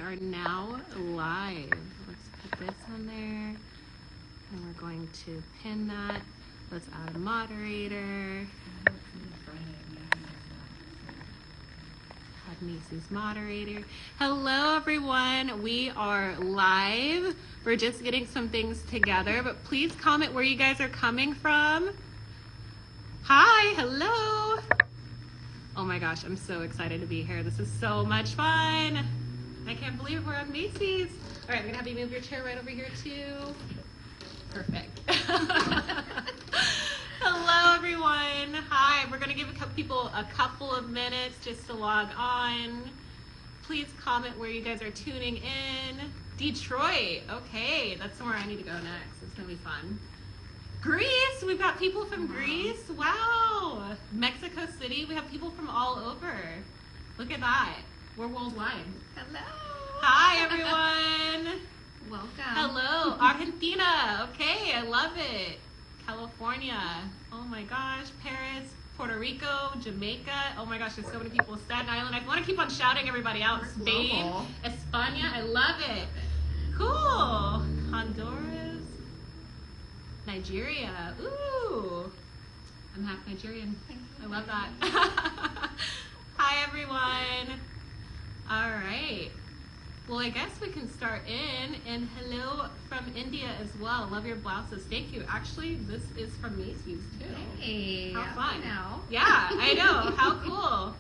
are now live. Let's put this on there. And we're going to pin that. Let's add a moderator. Add Macy's moderator. Hello, everyone. We are live. We're just getting some things together, but please comment where you guys are coming from. Hi, hello. Oh my gosh, I'm so excited to be here. This is so much fun. I can't believe we're on Macy's. All right, I'm gonna have you move your chair right over here too. Perfect. Hello, everyone. Hi, we're gonna give people a couple of minutes just to log on. Please comment where you guys are tuning in. Detroit, okay, that's somewhere I need to go next. It's gonna be fun. Greece, we've got people from Greece. Wow. Mexico City, we have people from all over. Look at that. We're worldwide. Hello. Hi, everyone. Welcome. Hello. Argentina. Okay, I love it. California. Oh my gosh. Paris, Puerto Rico, Jamaica. Oh my gosh, there's so many people. Staten Island. I want to keep on shouting everybody out. We're Spain, global. España. I love it. Cool. Honduras. Nigeria. Ooh. I'm half Nigerian. I love that. Hi, everyone. All right. Well, I guess we can start in. And hello from India as well. Love your blouses. Thank you. Actually, this is from Macy's too. Hey. How fun. Now. Yeah, I know. How cool.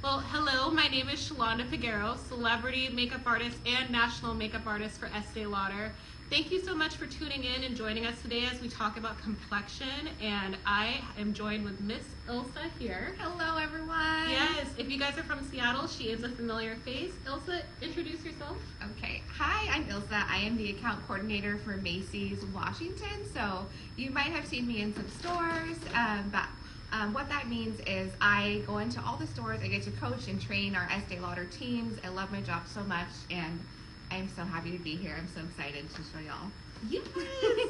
Well, hello. My name is Shalonda Figueroa, celebrity makeup artist and national makeup artist for Estee Lauder. Thank you so much for tuning in and joining us today as we talk about complexion. And I am joined with Miss Ilsa here. Hello, everyone. Yes, if you guys are from Seattle, she is a familiar face. Ilsa, introduce yourself. Okay. Hi, I'm Ilsa. I am the account coordinator for Macy's Washington. So you might have seen me in some stores, but what that means is I go into all the stores. I get to coach and train our Estee Lauder teams. I love my job so much, and I'm so happy to be here. I'm so excited to show y'all. Yes,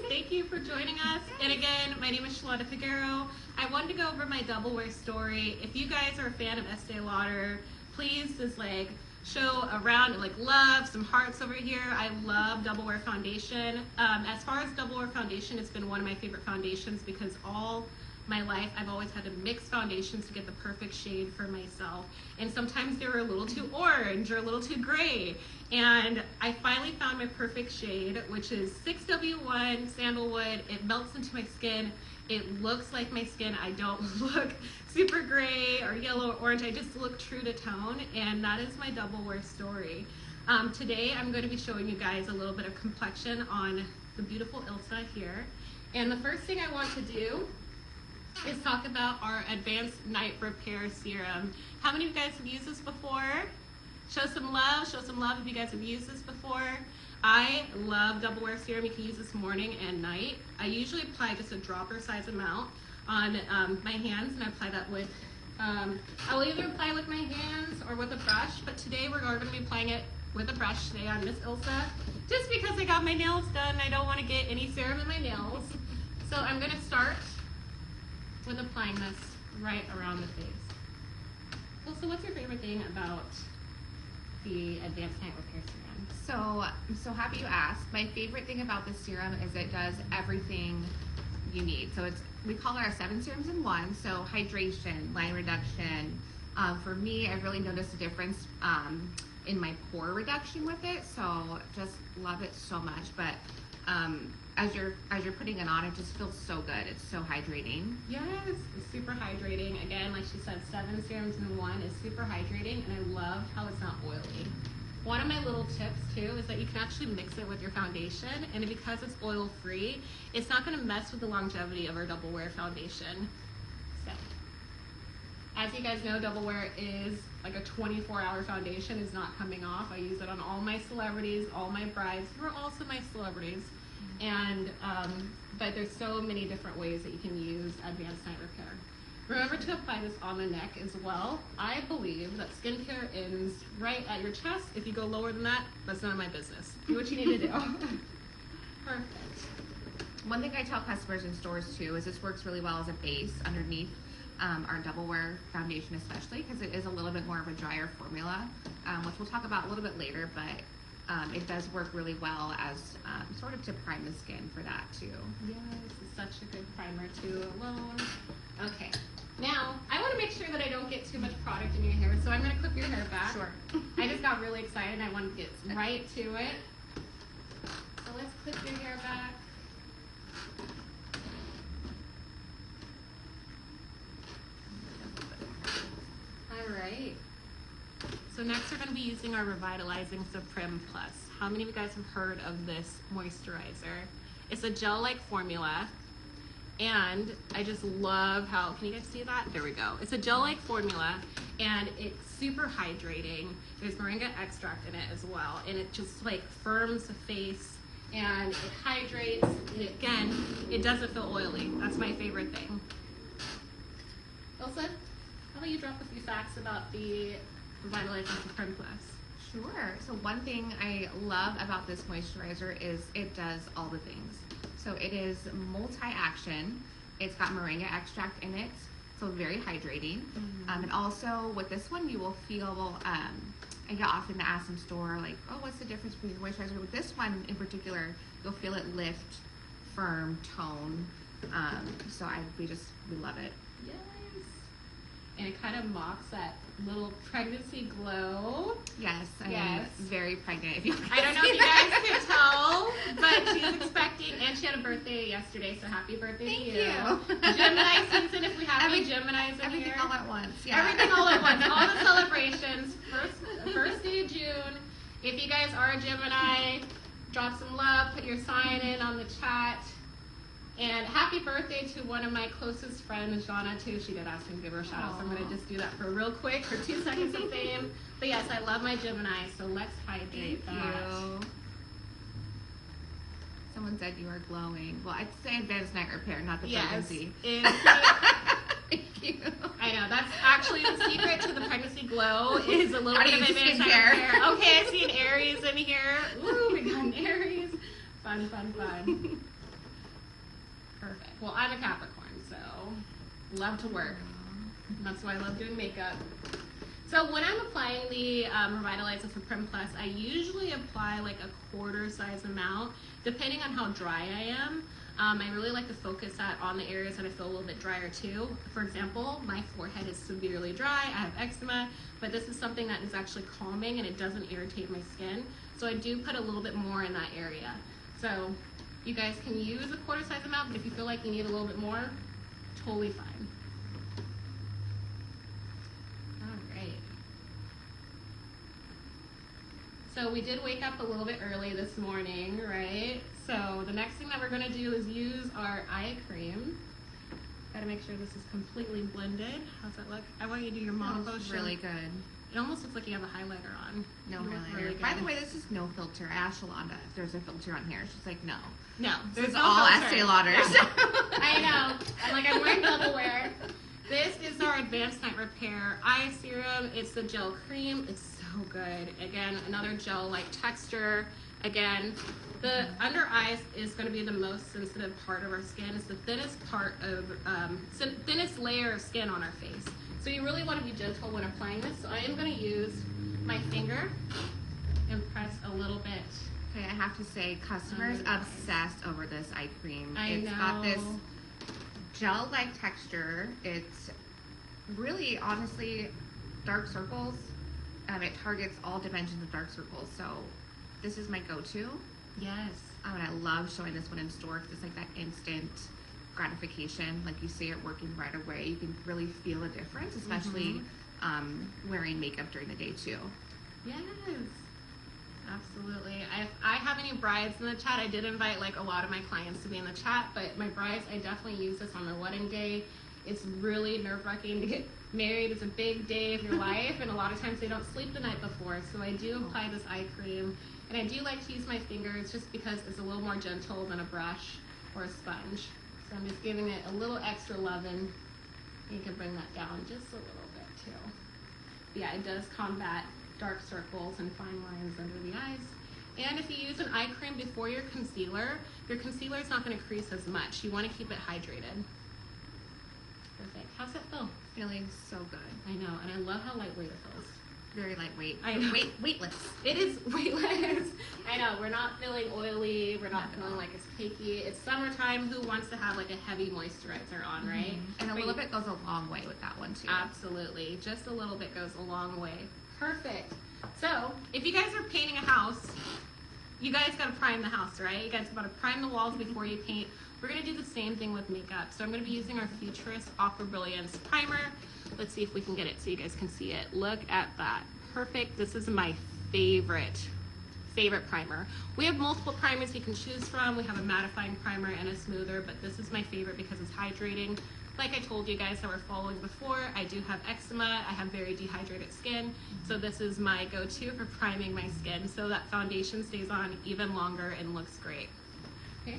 thank you for joining us. And again, my name is Shalonda Figueroa. I wanted to go over my double wear story. If you guys are a fan of Estee Lauder, please just like show around like love, some hearts over here. I love double wear foundation. As far as double wear foundation, it's been one of my favorite foundations because all my life I've always had to mix foundations to get the perfect shade for myself, and sometimes they were a little too orange or a little too gray, and I finally found my perfect shade, which is 6W1 Sandalwood. It melts into my skin. It looks like my skin. I don't look super gray or yellow or orange. I just look true to tone, and that is my double wear story. Today I'm going to be showing you guys a little bit of complexion on the beautiful Ilsa here, and the first thing I want to do is talk about our Advanced Night Repair Serum. How many of you guys have used this before? Show some love if you guys have used this before. I love double wear serum. You can use this morning and night. I usually apply just a dropper size amount on my hands, and I apply that with, I'll either apply with my hands or with a brush, but today we're going to be applying it with a brush today on Miss Ilsa, just because I got my nails done. I don't want to get any serum in my nails. So I'm going to start with applying this right around the face. Well, so what's your favorite thing about the Advanced Night Repair Serum? So I'm so happy you asked. My favorite thing about this serum is it does everything you need. So we call it our 7 serums in one. So hydration, line reduction. For me, I really noticed a difference in my pore reduction with it. So just love it so much. But as you're putting it on, it just feels so good. It's so hydrating. Yes, it's super hydrating. Again, like she said, 7 serums in one is super hydrating, and I love how it's not oily. One of my little tips too is that you can actually mix it with your foundation, and because it's oil free, it's not going to mess with the longevity of our double wear foundation. So, as you guys know, double wear is like a 24-hour foundation. Is not coming off. I use it on all my celebrities, all my brides, who are also my celebrities. And but there's so many different ways that you can use Advanced Night Repair. Remember to apply this on the neck as well. I believe that skincare ends right at your chest. If you go lower than that, that's none of my business. Do what you need to do. Perfect. One thing I tell customers in stores too is this works really well as a base underneath our double wear foundation, especially because it is a little bit more of a drier formula, which we'll talk about a little bit later. But it does work really well as sort of to prime the skin for that too. Yes, it's such a good primer too alone. Okay, now I want to make sure that I don't get too much product in your hair, so I'm going to clip your hair back. Sure. I just got really excited and I want to get right to it. So let's clip your hair back. All right. So next we're going to be using our Revitalizing Supreme Plus. How many of you guys have heard of this moisturizer? It's a gel-like formula, and I just love how, can you guys see that? There we go. It's a gel-like formula, and it's super hydrating. There's moringa extract in it as well, and it just like firms the face, and it hydrates, and again, it doesn't feel oily. That's my favorite thing. Elsa, how about you drop a few facts about the Revitalizing Supreme Plus? Sure. So one thing I love about this moisturizer is it does all the things. So it is multi-action. It's got moringa extract in it, so very hydrating. And also with this one, you will feel, I get often asked in store, like, oh, what's the difference between the moisturizer? With this one in particular, you'll feel it lift, firm, tone. So we love it. Yes. And it kind of mocks that little pregnancy glow. Yes, I am very pregnant. If you I don't know if you guys can tell, but she's expecting, and she had a birthday yesterday, so happy birthday to you. Thank you. Gemini season, if we have any Geminis in everything here. all at once. Yeah. Everything all at once. All the celebrations. First day of June. If you guys are a Gemini, drop some love, put your sign in on the chat. And happy birthday to one of my closest friends, Shauna, too. She did ask me to give her a shout out, so I'm going to just do that for real quick for 2 seconds of fame. But yes, I love my Gemini, so let's hydrate Thank you. Someone said you are glowing. Well, I'd say advanced night repair, not the pregnancy. Thank you. I know, that's actually the secret to the pregnancy glow is a little bit of advanced night skincare. repair. Okay, I see an Aries in here. Ooh, we got an Aries. Fun, fun, fun. Perfect. Well, I'm a Capricorn, so love to work. And that's why I love doing makeup. So when I'm applying the Revitalizing Supreme Plus, I usually apply like a quarter size amount, depending on how dry I am. I really like to focus that on the areas that I feel a little bit drier too. For example, my forehead is severely dry. I have eczema, but this is something that is actually calming and it doesn't irritate my skin. So I do put a little bit more in that area. So you guys can use a quarter size amount, but if you feel like you need a little bit more, totally fine. All right. So we did wake up a little bit early this morning, right? So the next thing that we're gonna do is use our eye cream. Gotta make sure this is completely blended. How's that look? I want you to do your monomotion. Really good. It almost looks like you have a highlighter on. No You look highlighter. really good. By the way, this is no filter. I asked Shalonda if there's a filter on here. She's like, no. No, This is no all filter. Estee Lauder. Yeah. I know. I'm wearing double wear. This is our Advanced Night Repair Eye Serum. It's the gel cream. It's so good. Again, another gel-like texture. Again, the under eyes is going to be the most sensitive part of our skin. It's the thinnest part of, thinnest layer of skin on our face. So you really want to be gentle when applying this. So I am going to use my finger and press a little bit. Okay, I have to say, customers obsessed over this eye cream. It's got this gel-like texture. It's really, honestly, dark circles. It targets all dimensions of dark circles. So this is my go-to. Yes. And I love showing this one in store because it's like that instant gratification. Like you see it working right away. You can really feel a difference, especially wearing makeup during the day too. Yes. Absolutely. If I have any brides in the chat, I did invite like a lot of my clients to be in the chat, but my brides, I definitely use this on their wedding day. It's really nerve-wracking to get married. It's a big day of your life, and a lot of times they don't sleep the night before. So I do apply this eye cream, and I do like to use my fingers just because it's a little more gentle than a brush or a sponge. So I'm just giving it a little extra loving. You can bring that down just a little bit too. But yeah, it does combat dark circles and fine lines under the eyes. And if you use an eye cream before your concealer is not going to crease as much. You want to keep it hydrated. Perfect. How's that feel? Feeling so good. I know, and I love how lightweight it feels. Very lightweight. I know. Weightless. It is weightless. Yeah, we're not feeling oily. We're not Not at feeling all. like it's cakey. It's summertime. Who wants to have like a heavy moisturizer on, right? And a But little you- bit goes a long way with that one too. Absolutely. Just a little bit goes a long way. Perfect. So, if you guys are painting a house, you guys got to prime the house, right? You guys got to prime the walls before you paint. We're going to do the same thing with makeup. So I'm going to be using our Futurist Aqua Brilliance Primer. Let's see if we can get it so you guys can see it. Look at that. Perfect. This is my favorite primer. We have multiple primers you can choose from. We have a mattifying primer and a smoother, but this is my favorite because it's hydrating. Like I told you guys that were following before, I do have eczema. I have very dehydrated skin. So this is my go-to for priming my skin so that foundation stays on even longer and looks great. Okay.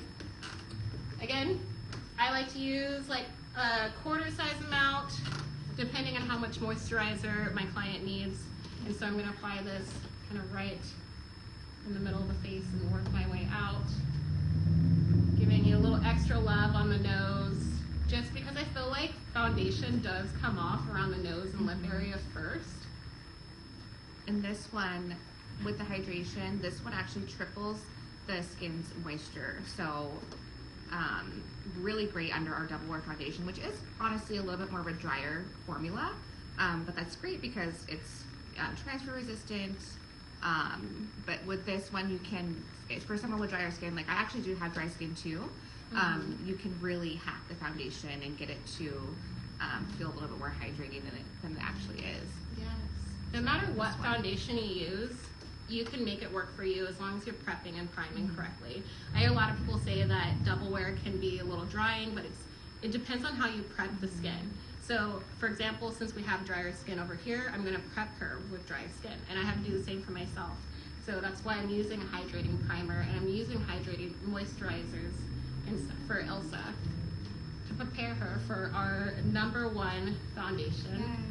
Again, I like to use like a quarter size amount depending on how much moisturizer my client needs. And so I'm going to apply this kind of right in the middle of the face and work my way out. Giving you a little extra love on the nose, just because I feel like foundation does come off around the nose and lip area first. And this one, with the hydration, this one actually triples the skin's moisture. So really great under our double wear foundation, which is honestly a little bit more of a drier formula. But that's great because it's transfer resistant. But with this one, you can, for someone with drier skin, like I actually do have dry skin too, you can really hack the foundation and get it to feel a little bit more hydrating than it actually is. Yes. No matter what foundation you use, you can make it work for you as long as you're prepping and priming correctly. I hear a lot of people say that double wear can be a little drying, but it depends on how you prep the skin. So, for example, since we have drier skin over here, I'm going to prep her with dry skin, and I have to do the same for myself. So that's why I'm using a hydrating primer, and I'm using hydrating moisturizers and stuff for Elsa to prepare her for our #1 foundation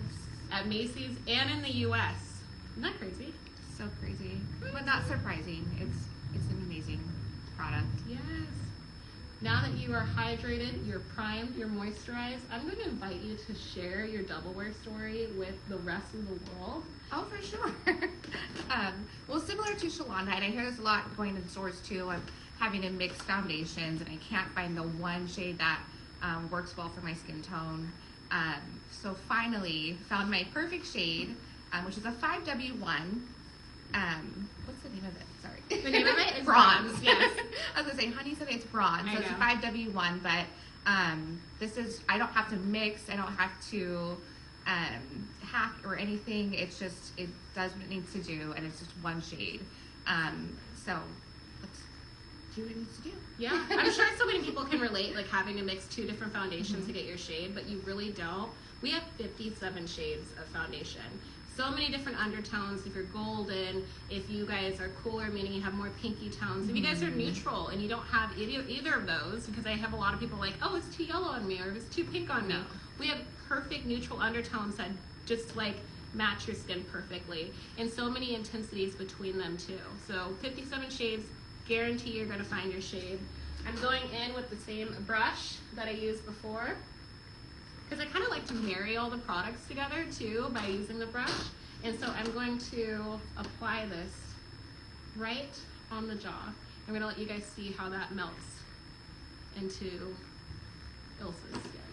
at Macy's and in the U.S. Isn't that crazy? So crazy, but not surprising. It's an amazing product. Yes. Now that you are hydrated, you're primed, you're moisturized, I'm going to invite you to share your double wear story with the rest of the world. Oh, for sure. Well, similar to Shalonda, and I hear this a lot going in stores too, of having to mix foundations, and I can't find the one shade that works well for my skin tone. So finally found my perfect shade, which is a 5W1. What's the name of it? Sorry. The name of it is bronze. Yes. I was gonna say, honey said it's bronze, so I it's a know. 5W1, but this is, I don't have to mix, I don't have to hack or anything. It's just, it does what it needs to do, and it's just one shade. So let's do what it needs to do. Yeah, I'm sure so many people can relate, like having to mix 2 different foundations to get your shade, but you really don't. We have 57 shades of foundation. So many different undertones. If you're golden, if you guys are cooler, meaning you have more pinky tones. If you guys are neutral and you don't have either of those, because I have a lot of people like, oh, it's too yellow on me, or it's too pink on me. No. We have perfect neutral undertones that just like match your skin perfectly, and so many intensities between them too. So 57 shades, guarantee you're gonna find your shade. I'm going in with the same brush that I used before, because I kind of like to marry all the products together too by using the brush. And so I'm going to apply this right on the jaw. I'm going to let you guys see how that melts into Ilsa's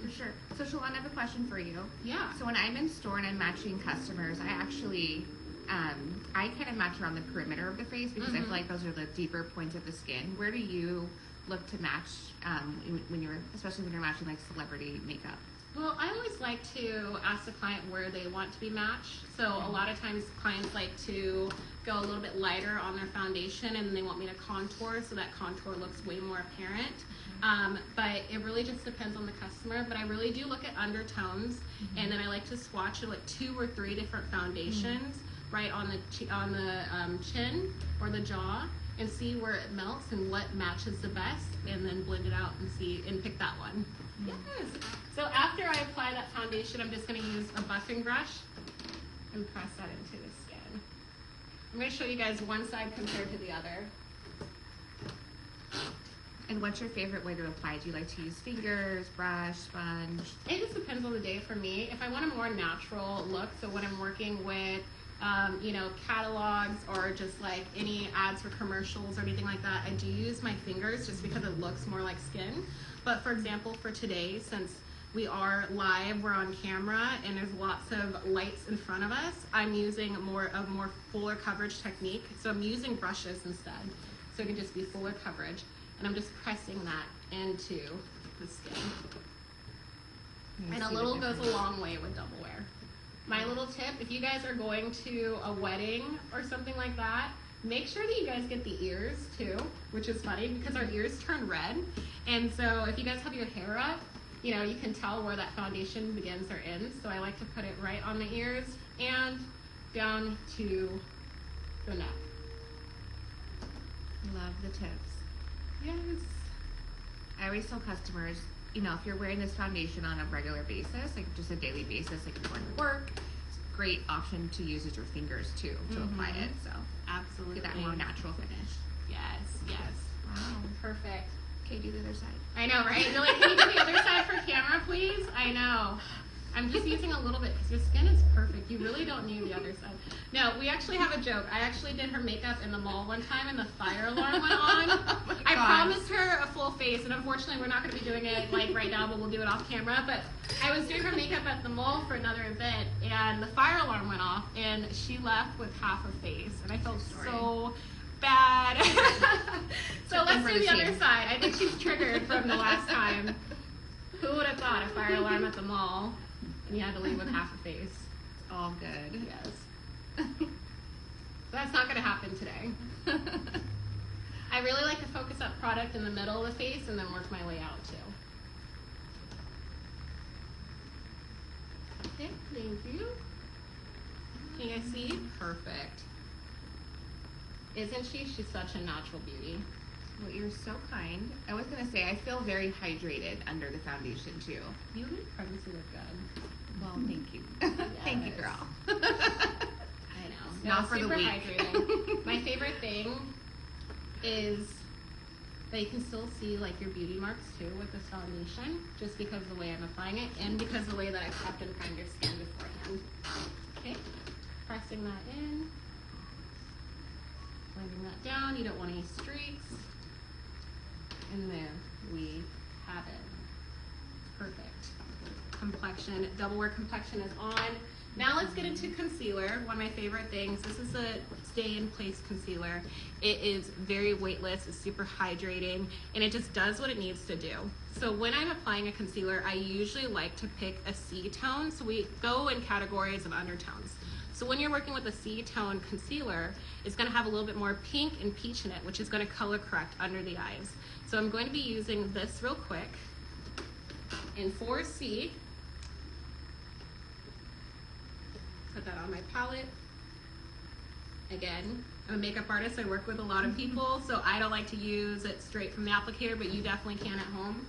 For skin. sure. So Shalonda, I have a question for you. Yeah. So when I'm in store and I'm matching customers, I actually, I kind of match around the perimeter of the face because I feel like those are the deeper points of the skin. Where do you look to match when you're, especially when you're matching like celebrity makeup? Well, I always like to ask the client where they want to be matched. So a lot of times clients like to go a little bit lighter on their foundation, and they want me to contour so that contour looks way more apparent. But it really just depends on the customer. But I really do look at undertones, and then I like to swatch it like 2 or 3 different foundations right on the chin or the jaw, and see where it melts and what matches the best, and then blend it out and see and pick that one. Yes. So after I apply that foundation, I'm just going to use a buffing brush and press that into the skin. I'm going to show you guys one side compared to the other. And what's your favorite way to apply? Do you like to use fingers, brush, sponge? It just depends on the day for me. If I want a more natural look, so when I'm working with you know, catalogs or just like any ads for commercials or anything like that, I do use my fingers just because it looks more like skin. But for example, for today, since we are live, we're on camera, and there's lots of lights in front of us, I'm using a more fuller coverage technique. So I'm using brushes instead. So it can just be fuller coverage. And I'm just pressing that into the skin. And a little goes a long way with double wear. My little tip, if you guys are going to a wedding or something like that, make sure that you guys get the ears too, which is funny because our ears turn red. And so if you guys have your hair up, you know, you can tell where that foundation begins or ends. So I like to put it right on the ears and down to the neck. Love the tips. Yes. I always tell customers, you know, if you're wearing this foundation on a regular basis, like just a daily basis, like you're going to work, it's a great option to use as your fingers too to apply it. So Absolutely. get that more natural finish. Yes, yes. Wow. Perfect. Okay, do the other side. I know, right? You're like, can you do the other side for camera, please? I know. I'm just using a little bit because your skin is perfect. You really don't need the other side. No, we actually have a joke. I actually did her makeup in the mall one time and the fire alarm went on. I promised her a full face, and unfortunately we're not going to be doing it like right now, but we'll do it off camera. But I was doing her makeup at the mall for another event, and the fire alarm went off, and she left with half a face, and I felt so bad. So let's do the other side. I think she's triggered from the last time. Who would have thought a fire alarm at the mall and you had to leave with half a face? All good. Yes. That's not going to happen today. I really like to focus up product in the middle of the face and then work my way out too. Okay, thank you. Can you guys see? Perfect. Isn't she? She's such a natural beauty. Well, you're so kind. I was going to say, I feel very hydrated under the foundation too. You and pregnancy look good. Well, thank you. Thank you, girl. I know. Not for the super week. hydrating. My favorite thing is that you can still see like your beauty marks too with this foundation, just because of the way I'm applying it and because of the way that I prep and prime your skin beforehand. Okay, pressing that in, blending that down. You don't want any streaks. And there we have it. Perfect. Complexion, double wear complexion is on. Now let's get into concealer, one of my favorite things. This is a stay in place concealer. It is very weightless, it's super hydrating, and it just does what it needs to do. So when I'm applying a concealer, I usually like to pick a C tone. So we go in categories of undertones. So when you're working with a C-tone concealer, it's gonna have a little bit more pink and peach in it, which is gonna color correct under the eyes. So I'm going to be using this real quick in 4C. Put that on my palette. Again, I'm a makeup artist, I work with a lot of people, so I don't like to use it straight from the applicator, but you definitely can at home.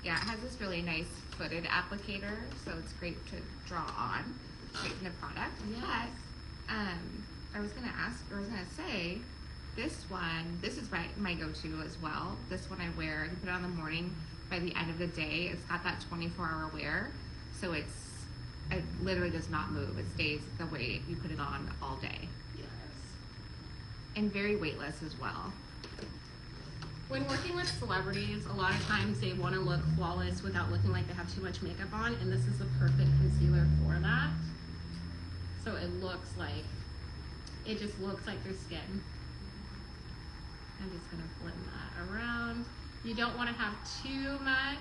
Yeah, it has this really nice footed applicator, so it's great to draw on straight from the product. Yes. I was gonna say, this one, this is my go-to as well. This one I wear, I can put it on in the morning. By the end of the day, it's got that 24-hour wear, so it literally does not move. It stays the way you put it on all day. Yes. And very weightless as well. When working with celebrities, a lot of times they want to look flawless without looking like they have too much makeup on, and this is the perfect concealer for that. So it just looks like their skin. I'm just gonna blend that around. You don't want to have too much.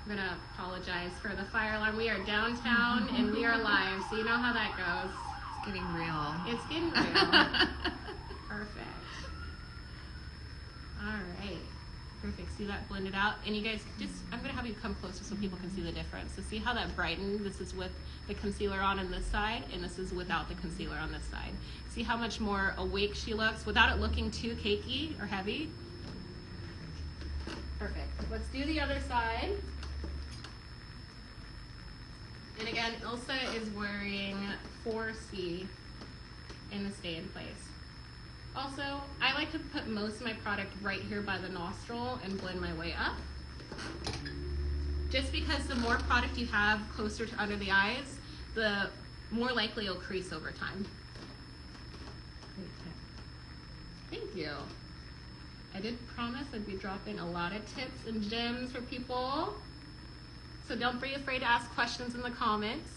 I'm gonna apologize for the fire alarm. We are downtown and we are live, so you know how that goes. It's getting real. It's getting real. Perfect. All right. Perfect. See that blended out? And you guys I'm going to have you come closer so people can see the difference. So see how that brightened? This is with the concealer on this side, and this is without the concealer on this side. See how much more awake she looks without it looking too cakey or heavy? Perfect. Let's do the other side. And again, Ilsa is wearing 4C in the stay in place. Also, I like to put most of my product right here by the nostril and blend my way up. Just because the more product you have closer to under the eyes, the more likely it'll crease over time. Thank you. I did promise I'd be dropping a lot of tips and gems for people. So don't be afraid to ask questions in the comments.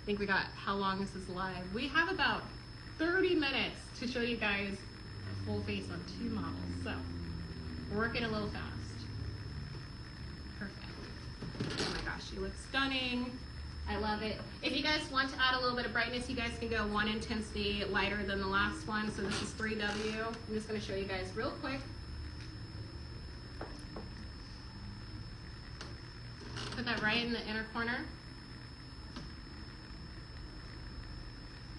I think we got, how long is this live? We have about 30 minutes to show you guys a full face on 2 models. So we're working a little fast. Perfect. Oh my gosh, you look stunning. I love it. If you guys want to add a little bit of brightness, you guys can go 1 intensity lighter than the last one. So this is 3W. I'm just going to show you guys real quick. Put that right in the inner corner.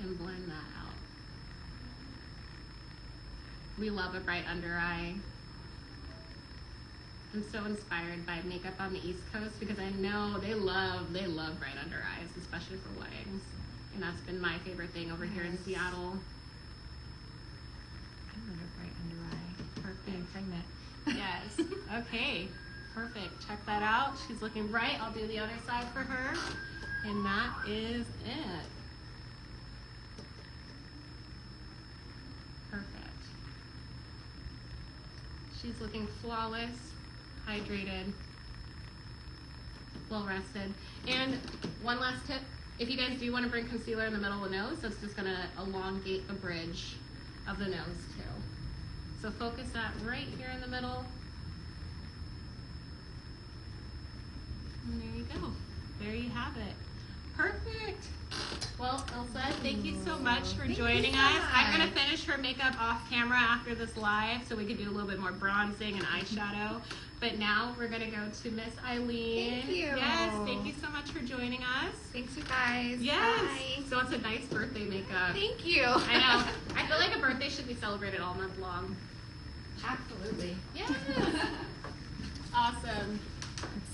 And blend that out. We love a bright under eye. I'm so inspired by makeup on the East Coast because I know they love bright under eyes, especially for weddings. And that's been my favorite thing over here in Seattle. I love a bright under eye. Perfect. Being pregnant. Yes. Okay. Perfect. Check that out. She's looking bright. I'll do the other side for her. And that is it. Perfect. She's looking flawless, hydrated, well rested. And one last tip, if you guys do want to bring concealer in the middle of the nose, that's just going to elongate the bridge of the nose too. So focus that right here in the middle. And there you go. There you have it. Perfect. Well, Elsa, thank you so much for joining us. I'm going to finish her makeup off camera after this live so we can do a little bit more bronzing and eyeshadow. But now we're going to go to Miss Eileen. Thank you. Yes, thank you so much for joining us. Thanks, you guys. Yes. Bye. So it's a nice birthday makeup. Thank you. I know. I feel like a birthday should be celebrated all month long. Absolutely. Yes. Awesome.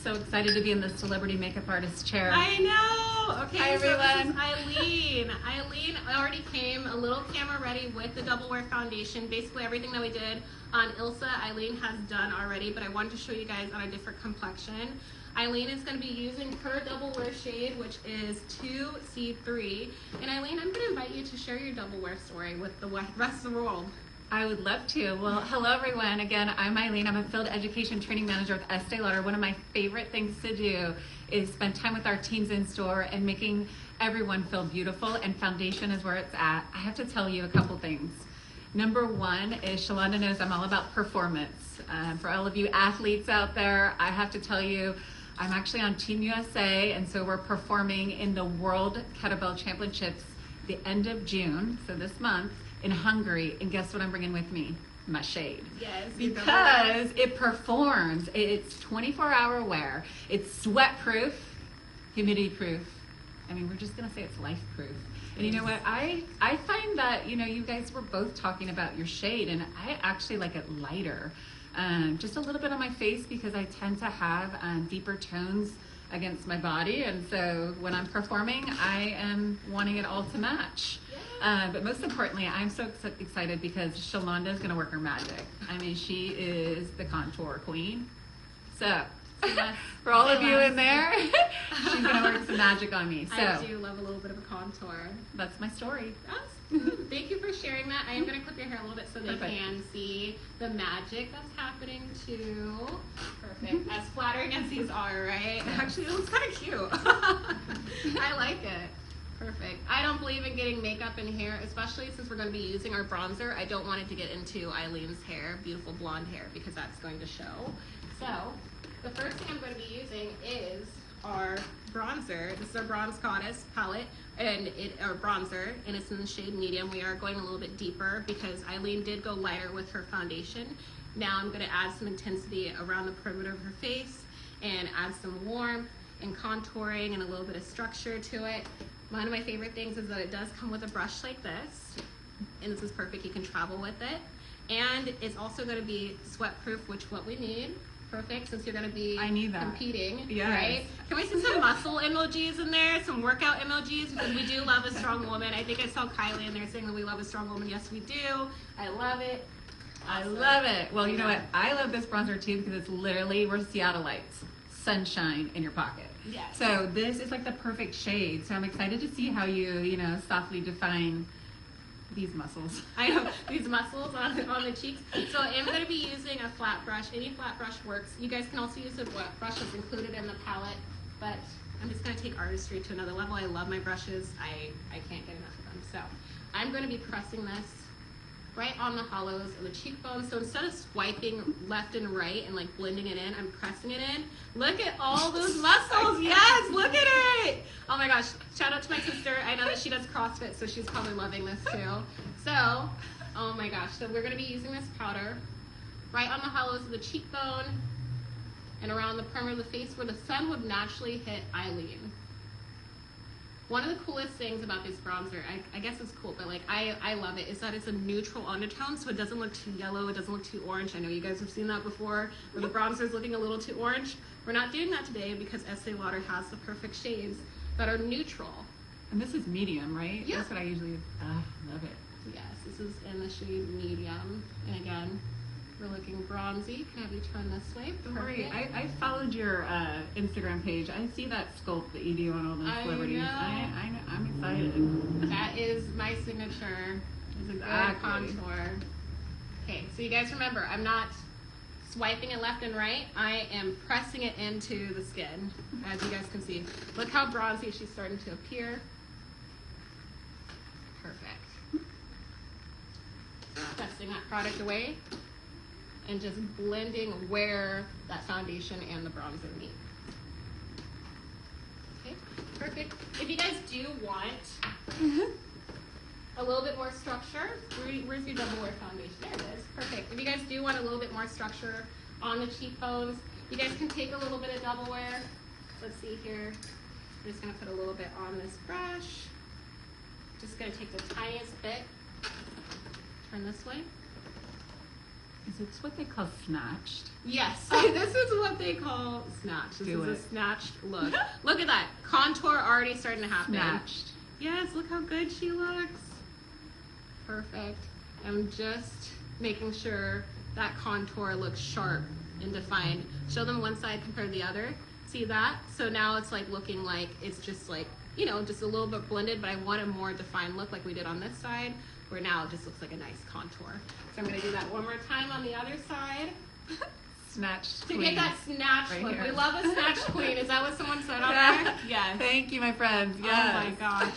So excited to be in the celebrity makeup artist chair. I know. Okay, Hi, so everyone. this is Eileen. Eileen already came a little camera ready with the double wear foundation. Basically everything that we did on Ilsa, Eileen has done already, but I wanted to show you guys on a different complexion. Eileen is going to be using her double wear shade, which is 2C3. And Eileen, I'm going to invite you to share your double wear story with the rest of the world. I would love to. Well, hello everyone. Again, I'm Eileen. I'm a field education training manager with Estee Lauder. One of my favorite things to do is spend time with our teams in store and making everyone feel beautiful, and foundation is where it's at. I have to tell you a couple things. Number one is Shalonda knows I'm all about performance. For all of you athletes out there, I have to tell you, I'm actually on Team USA, and so we're performing in the World Kettlebell Championships the end of June, so this month, in Hungary. And guess what I'm bringing with me? My shade. Yes. Because it performs. It's 24-hour wear. It's sweat proof, humidity proof. I mean, we're just gonna say it's life proof. And you know what? I find that, you know, you guys were both talking about your shade, and I actually like it lighter. Just a little bit on my face because I tend to have deeper tones against my body, and so when I'm performing, I am wanting it all to match. But most importantly, I'm so excited because Shalonda is going to work her magic. I mean, she is the contour queen. So, for all of you in there, she's going to work some magic on me. So, I do love a little bit of a contour. that's my story. Thank you for sharing that. I am going to clip your hair a little bit so they Perfect. can see the magic that's happening too. Perfect. As flattering as these are, right? Actually, it looks kind of cute. I like it. Perfect. I don't believe in getting makeup in hair, especially since we're going to be using our bronzer. I don't want it to get into Eileen's hair, beautiful blonde hair, because that's going to show. So, the first thing I'm going to be using is our bronzer. This is our Bronze Goddess palette, and our bronzer, and it's in the shade medium. We are going a little bit deeper because Eileen did go lighter with her foundation. Now I'm going to add some intensity around the perimeter of her face and add some warmth and contouring and a little bit of structure to it. One of my favorite things is that it does come with a brush like this, and this is perfect. You can travel with it, and it's also going to be sweat proof, which what we need. Perfect, since you're going to be competing, Yes. right? Can we see some muscle emojis in there, some workout emojis, because we do love a strong woman. I think I saw Kylie in there saying that we love a strong woman. Yes, we do. I love it. I love it. Well, you know what? I love this bronzer too because it's literally, we're Seattleites. sunshine in your pocket. Yes. So this is like the perfect shade. So I'm excited to see how you know, softly define these muscles. I know, these muscles on the cheeks. So I'm going to be using a flat brush. Any flat brush works. You guys can also use a wet brush that's included in the palette, but I'm just going to take artistry to another level. I love my brushes. I can't get enough of them. So I'm going to be pressing this right on the hollows of the cheekbones. So instead of swiping left and right and like blending it in, I'm pressing it in. Look at all those muscles. Yes, look at it. Oh my gosh, shout out to my sister. I know that she does CrossFit, so she's probably loving this too. So, oh my gosh, so we're gonna be using this powder right on the hollows of the cheekbone and around the perimeter of the face where the sun would naturally hit eyelid. One of the coolest things about this bronzer, I guess it's cool, but like I love it, is that it's a neutral undertone, so it doesn't look too yellow, it doesn't look too orange. I know you guys have seen that before, where the bronzer is looking a little too orange. We're not doing that today because Estee Lauder has the perfect shades that are neutral. And this is medium, right? Yeah. That's what I usually, love it. Yes, this is in the shade medium. And again, we're looking bronzy. Can I have you turn this way? Don't worry, Perfect. I followed your Instagram page. I see that sculpt that you do on all those I celebrities. know. I know. I'm excited. That is my signature. It's a good Exactly. contour. Okay, so you guys remember, I'm not swiping it left and right. I am pressing it into the skin, as you guys can see. Look how bronzy she's starting to appear. Perfect. Pressing that product away and just blending where that foundation and the bronzer meet. Okay, perfect. If you guys do want a little bit more structure, where's your double wear foundation? There it is. Perfect. If you guys do want a little bit more structure on the cheekbones, you guys can take a little bit of double wear. Let's see here. I'm just going to put a little bit on this brush. Just going to take the tiniest bit. Turn this way. Is this what they call snatched? Yes, this is what they call snatch. This Do is it. a snatched look. Look at that. Contour already starting to happen. Snatched. Yes, look how good she looks. Perfect. I'm just making sure that contour looks sharp and defined. Show them one side compared to the other. See that? So now it's like looking like it's just like, you know, just a little bit blended, but I want a more defined look like we did on this side, where now it just looks like a nice contour. So I'm gonna do that one more time on the other side. Snatched To queen. get that snatch Right look. here. We love a snatch queen. Is that what someone said out there? Yes. Thank you, my friends. Yes. Oh my gosh.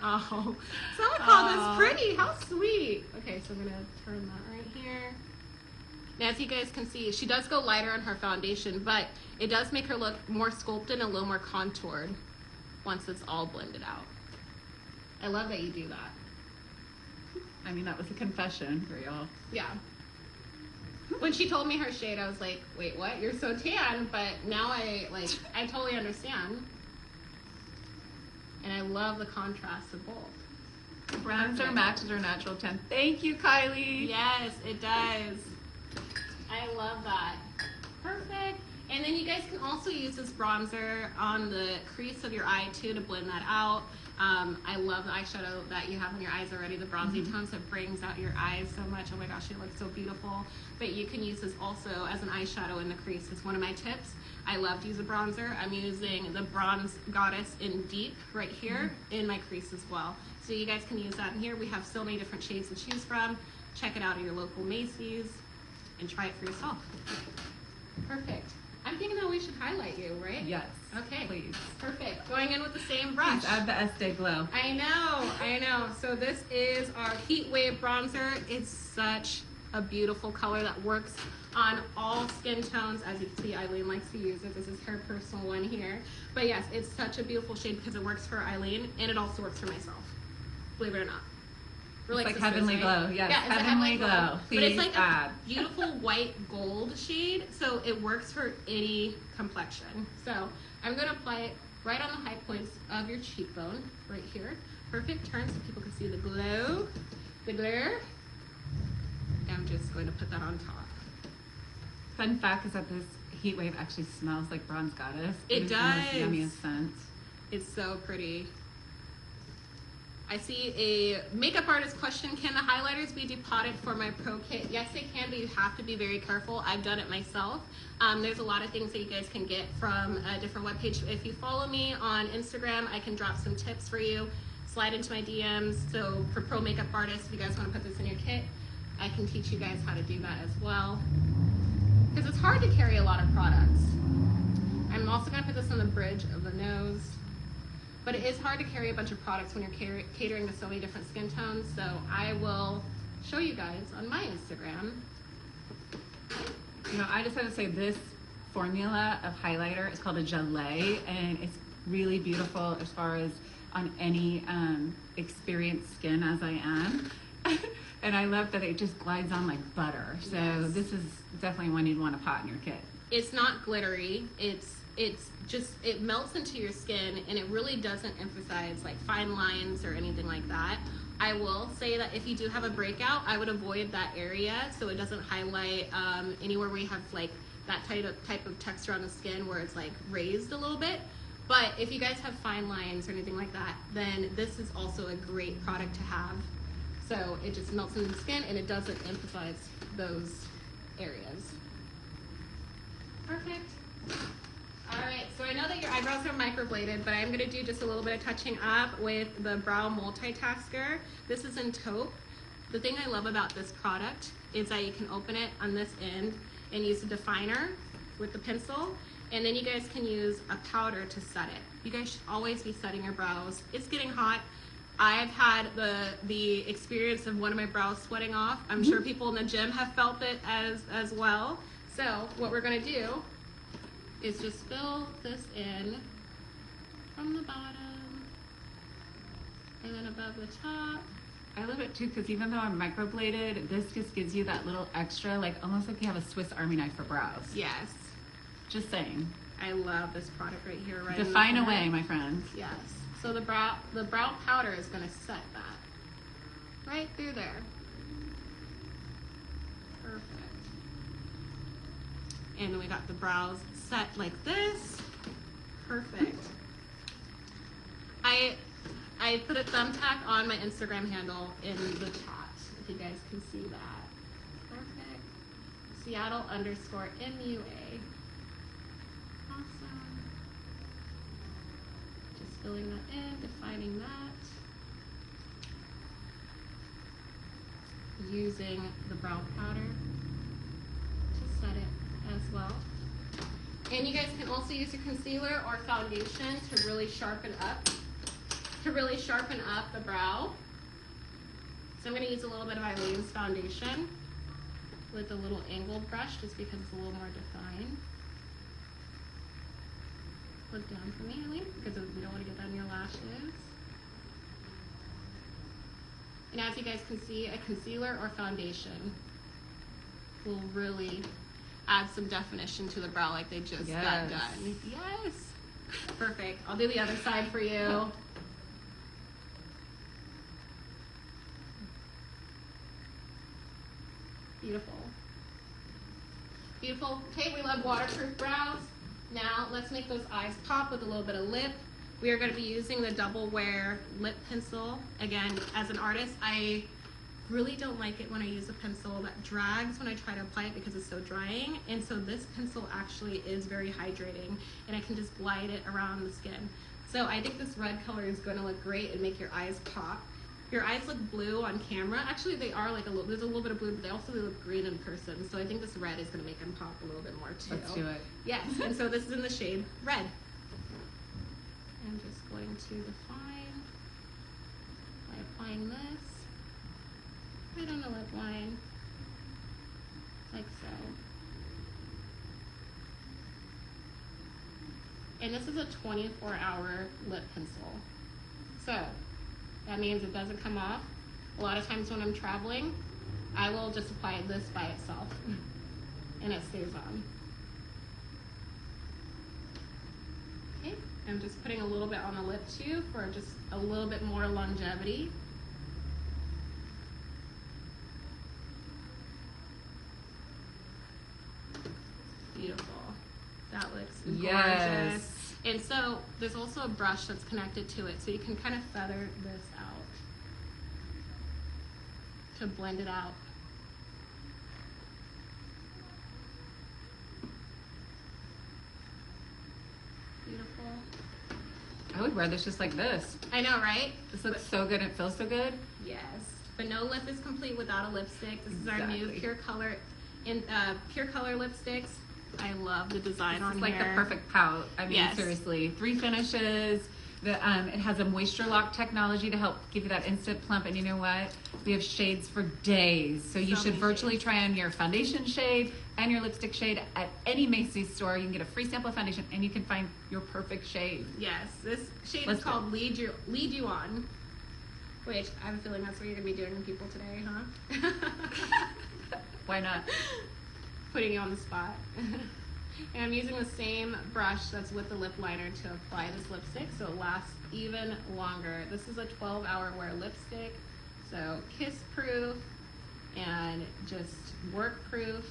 Oh. Someone called Aw. this pretty. How sweet. Okay, so I'm gonna turn that right here. Now, as you guys can see, she does go lighter on her foundation, but it does make her look more sculpted and a little more contoured once it's all blended out. I love that you do that. I mean, that was a confession for y'all. Yeah. When she told me her shade, I was like, wait, what? You're so tan, but now I totally understand. And I love the contrast of both. Bronzer Perfect. matches her natural tan. Thank you, Kylie. Yes, it does. I love that. Perfect. And then you guys can also use this bronzer on the crease of your eye too to blend that out. I love the eyeshadow that you have on your eyes already, the bronzy tones that brings out your eyes so much. Oh my gosh, it looks so beautiful. But you can use this also as an eyeshadow in the crease. It's one of my tips. I love to use a bronzer. I'm using the Bronze Goddess in Deep right here in my crease as well. So you guys can use that in here. We have so many different shades to choose from. Check it out at your local Macy's and try it for yourself. Perfect. I'm thinking that we should highlight you, right? Yes. Okay. Please. Perfect. Going in with the same brush. Please add the Estee glow. I know. So this is our Heat Wave bronzer. It's such a beautiful color that works on all skin tones. As you can see, Eileen likes to use it. This is her personal one here. But yes, it's such a beautiful shade because it works for Eileen and it also works for myself. Believe it or not. We're It's like sisters, heavenly right? glow. Yes, Yeah, it's a heavenly glow. But it's Please like add. a beautiful white gold shade, so it works for any complexion. So I'm going to apply it right on the high points of your cheekbone, right here. Perfect turn so people can see the glow, the glare. And I'm just going to put that on top. Fun fact is that this heat wave actually smells like Bronze Goddess. It is the most does. yummiest scent. It's so pretty. I see a makeup artist question, can the highlighters be depotted for my pro kit? Yes, they can, but you have to be very careful. I've done it myself. There's a lot of things that you guys can get from a different webpage. If you follow me on Instagram, I can drop some tips for you. Slide into my DMs. So for pro makeup artists, if you guys want to put this in your kit, I can teach you guys how to do that as well. Because it's hard to carry a lot of products. I'm also going to put this on the bridge of the nose. But it is hard to carry a bunch of products when you're catering to so many different skin tones. So I will show you guys on my Instagram. You know, I just have to say this formula of highlighter is called a gelée, and it's really beautiful as far as on any experienced skin as I am. And I love that it just glides on like butter. So Yes. this is definitely one you'd want to pot in your kit. It's not glittery. It's just, it melts into your skin, and it really doesn't emphasize like fine lines or anything like that. I will say that if you do have a breakout, I would avoid that area so it doesn't highlight anywhere where you have like that type of texture on the skin where it's like raised a little bit. But if you guys have fine lines or anything like that, then this is also a great product to have. So it just melts into the skin and it doesn't emphasize those areas. Perfect. All right, so I know that your eyebrows are microbladed, but I'm gonna do just a little bit of touching up with the Brow Multitasker. This is in taupe. The thing I love about this product is that you can open it on this end and use a definer with the pencil, and then you guys can use a powder to set it. You guys should always be setting your brows. It's getting hot. I've had the experience of one of my brows sweating off. I'm sure people in the gym have felt it as well. So what we're gonna do is just fill this in from the bottom and then above the top. I love it too because even though I'm microbladed, this just gives you that little extra, like almost like you have a Swiss Army knife for brows. Yes. Just saying. I love this product right here. Right. Define away, my friends. Yes. So the brow powder is going to set that right through there. Perfect. And then we got the brows set like this. Perfect. I put a thumbtack on my Instagram handle in the chat, if you guys can see that. Perfect. Seattle_MUA. Awesome. Just filling that in, defining that. Using the brow powder to set it as well. And you guys can also use your concealer or foundation to really sharpen up the brow. So I'm going to use a little bit of Eileen's foundation with a little angled brush just because it's a little more defined. Look down for me, Eileen, because we don't want to get that on your lashes. And as you guys can see, a concealer or foundation will really add some definition to the brow like they just got done. Yes. Perfect. I'll do the other side for you. Beautiful. Beautiful. Okay, we love waterproof brows. Now let's make those eyes pop with a little bit of lip. We are going to be using the Double Wear lip pencil. Again, as an artist, I really don't like it when I use a pencil that drags when I try to apply it because it's so drying. And so this pencil actually is very hydrating, and I can just glide it around the skin. So I think this red color is going to look great and make your eyes pop. Your eyes look blue on camera. Actually, they are like there's a little bit of blue, but they also look green in person. So I think this red is going to make them pop a little bit more too. Let's do it. Yes, and so this is in the shade red. I'm just going to define by applying this right on the lip line, like so. And this is a 24-hour lip pencil. So that means it doesn't come off. A lot of times when I'm traveling, I will just apply this by itself and it stays on. Okay, I'm just putting a little bit on the lip too for just a little bit more longevity. Beautiful. That looks gorgeous. Yes. And so there's also a brush that's connected to it, so you can kind of feather this out. to blend it out. Beautiful. I would wear this just like this. I know, right? This looks so good. It feels so good. Yes, but no lip is complete without a lipstick. This is our new Exactly. Pure Color lipsticks. I love the design on It's like here. the perfect pout. I mean, Yes. seriously, 3 finishes. It has a moisture lock technology to help give you that instant plump. And you know what? We have shades for days. So you So should many virtually shades. try on your foundation shade and your lipstick shade at any Macy's store. You can get a free sample of foundation and you can find your perfect shade. Yes, this shade Let's is called Lead You On, which I have a feeling that's what you're gonna be doing to people today, huh? Why not? Putting you on the spot. And I'm using the same brush that's with the lip liner to apply this lipstick so it lasts even longer. This is a 12-hour wear lipstick, so kiss proof and just work proof,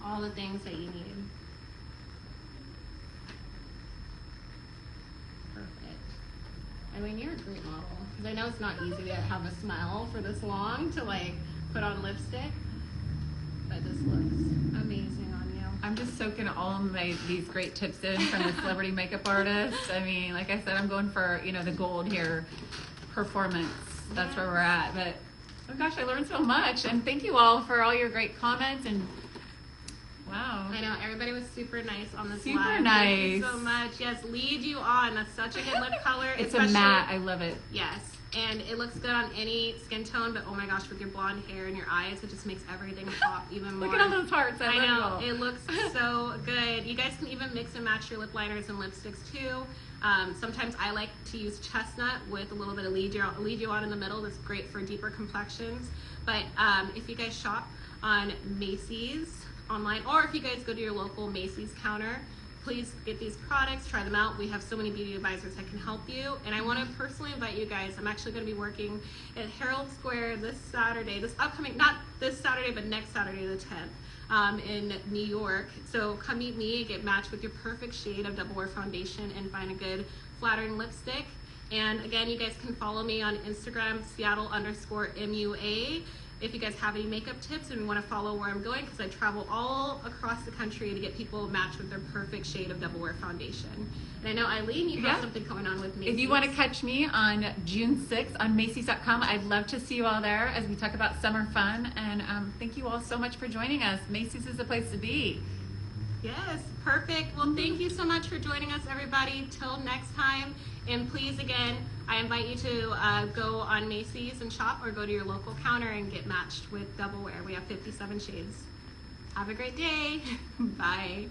all the things that you need. Perfect. I mean, you're a great model, because I know it's not easy to have a smile for this long to like put on lipstick, but this looks amazing on you. I'm just soaking all of these great tips in from the celebrity makeup artist. I mean, like I said, I'm going for, the gold here performance. That's where we're at. But, oh gosh, I learned so much. And thank you all for all your great comments. And wow. I know, everybody was super nice on this Super live. Thank you nice. so much. Yes, Lead You On. That's such a good lip color. It's a especially- matte. I love it. Yes, and it looks good on any skin tone, but oh my gosh, with your blonde hair and your eyes, it just makes everything pop even more. Look at all those hearts. I love know, you it looks so good. You guys can even mix and match your lip liners and lipsticks too. Sometimes I like to use chestnut with a little bit of lead you on in the middle. That's great for deeper complexions. But if you guys shop on Macy's online, or if you guys go to your local Macy's counter, please get these products, try them out. We have so many beauty advisors that can help you. And I want to personally invite you guys. I'm actually going to be working at Herald Square this Saturday, not this Saturday, but next Saturday the 10th in New York. So come meet me, get matched with your perfect shade of Double Wear foundation and find a good flattering lipstick. And again, you guys can follow me on Instagram, Seattle_MUA. If you guys have any makeup tips and want to follow where I'm going, because I travel all across the country to get people matched with their perfect shade of Double Wear foundation. And I know, Eileen, you have something going on with Macy's. If you want to catch me on June 6th on Macy's.com, I'd love to see you all there as we talk about summer fun. And thank you all so much for joining us. Macy's is the place to be. Yes, perfect. Well, thank you so much for joining us, everybody. Till next time. And please, again, I invite you to go on Macy's and shop, or go to your local counter and get matched with Double Wear. We have 57 shades. Have a great day. Bye.